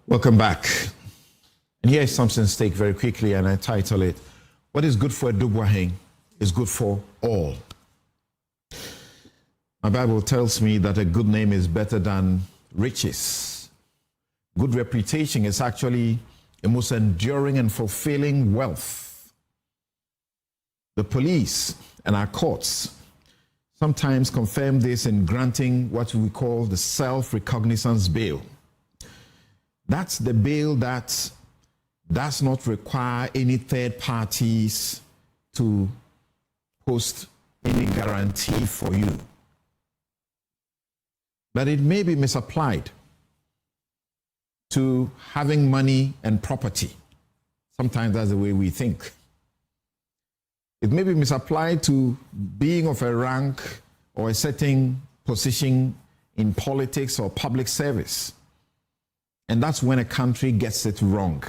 Welcome back. And here is SAMSON'S Take very quickly, and I title it, What is good for Adu-Boahene is good for all. My Bible tells me that a good name is better than riches. Good reputation is actually a most enduring and fulfilling wealth. The police and our courts sometimes confirm this in granting what we call the self-recognizance bail. That's the bail that does not require any third parties to post any guarantee for you. But it may be misapplied to having money and property. Sometimes that's the way we think. It may be misapplied to being of a rank or a certain position in politics or public service. And that's when a country gets it wrong.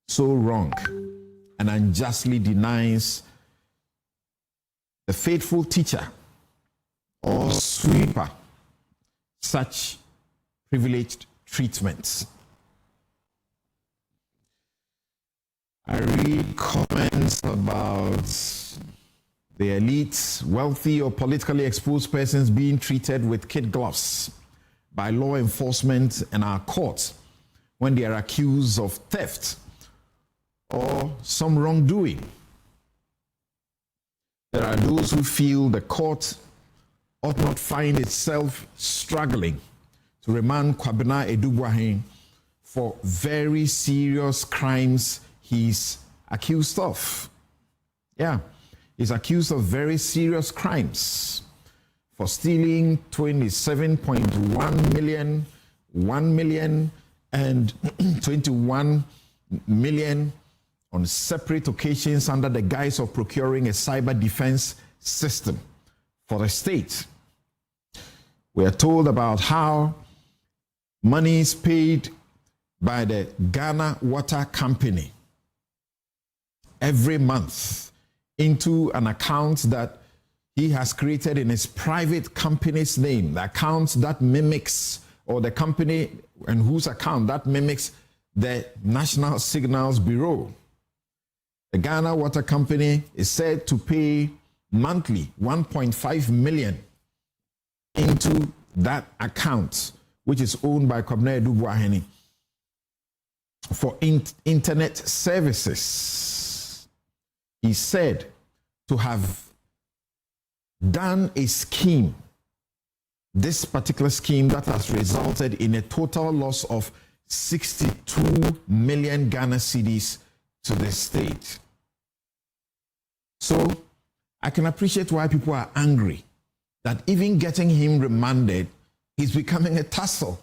So wrong. And unjustly denies the faithful teacher or sweeper such privileged treatments. I read comments about the elites, wealthy or politically exposed persons being treated with kid gloves by law enforcement and our courts when they are accused of theft or some wrongdoing. There are those who feel the court ought not find itself struggling to remand Kwabena Adu-Boahene for very serious crimes he's accused of. Yeah, he's accused of very serious crimes. For stealing 27.1 million, 1 million, and 21 million on separate occasions under the guise of procuring a cyber defense system for the state. We are told about how money is paid by the Ghana Water Company every month into an account that he has created in his private company's name, the account that mimics, or the company and whose account that mimics the National Signals Bureau. The Ghana Water Company is said to pay monthly 1.5 million into that account, which is owned by Kwabena Adu-Boahene, for internet services. He said to have done a scheme, this particular scheme that has resulted in a total loss of 62 million Ghana cedis to the state. So I can appreciate why people are angry that even getting him remanded is becoming a tussle.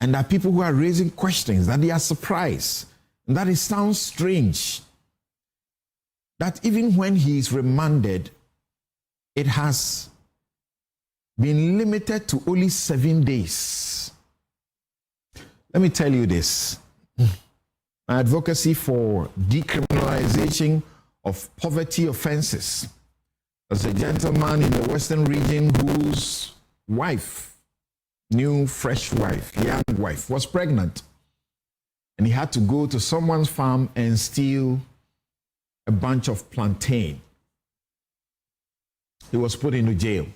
And there are people who are raising questions, that they are surprised, and that it sounds strange that even when he is remanded, it has been limited to only 7 days. Let me tell you this. My advocacy for decriminalization of poverty offenses. As a gentleman in the Western region whose wife, new fresh wife, young wife, was pregnant, and he had to go to someone's farm and steal a bunch of plantain. He was put into jail.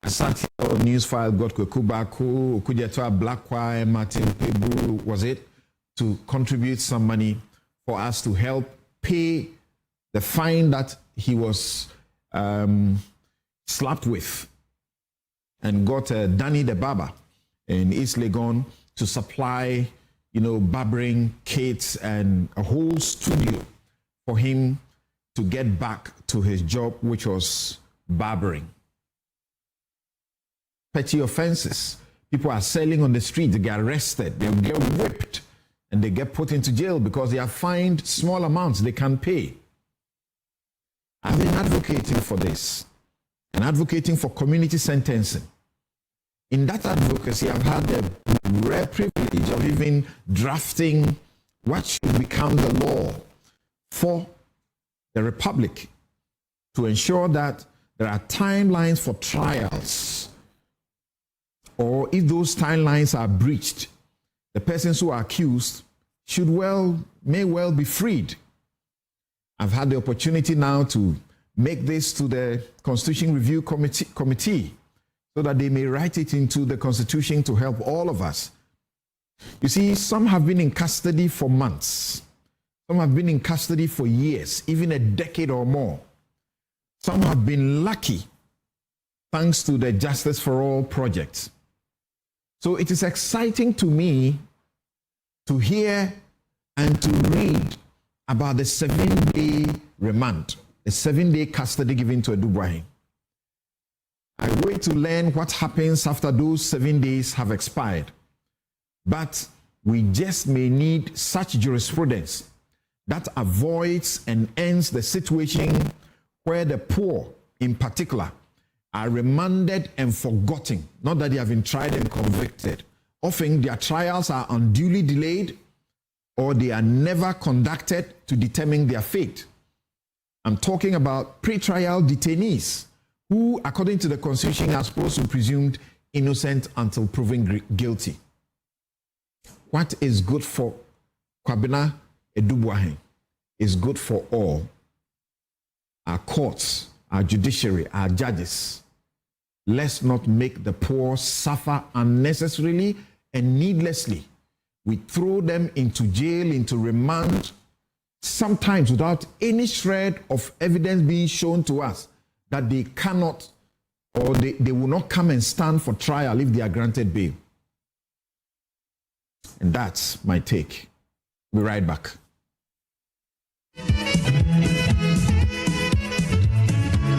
I sat here on news file, got Kwekubako, Okujetua, Blackwire, Martin Pebu, was it, to contribute some money for us to help pay the fine that he was slapped with, and got Danny the Barber in East Legon to supply, barbering kits and a whole studio for him to get back to his job, which was barbering. Petty offenses. People are selling on the street, they get arrested, they get whipped, and they get put into jail because they are fined small amounts they can pay. I've been advocating for this and advocating for community sentencing. In that advocacy, I've had the rare privilege of even drafting what should become the law for the Republic to ensure that there are timelines for trials or if those timelines are breached, the persons who are accused may well be freed. I've had the opportunity now to make this to the Constitution Review Committee so that they may write it into the Constitution to help all of us. You see, some have been in custody for months. Some have been in custody for years, even a decade or more. Some have been lucky thanks to the Justice for All project. So it is exciting to me to hear and to read about the 7-day remand, the 7-day custody given to Adu-Boahene. I wait to learn what happens after those 7 days have expired. But we just may need such jurisprudence that avoids and ends the situation where the poor, in particular, are remanded and forgotten, not that they have been tried and convicted. Often their trials are unduly delayed or they are never conducted to determine their fate. I'm talking about pre-trial detainees who, according to the Constitution, are supposed to be presumed innocent until proven guilty. What is good for Kwabena Adu-Boahene is good for all. Our courts, our judiciary, our judges. Let's not make the poor suffer unnecessarily and needlessly. We throw them into jail, into remand, sometimes without any shred of evidence being shown to us that they cannot or they will not come and stand for trial if they are granted bail. And that's my take. We'll be right back.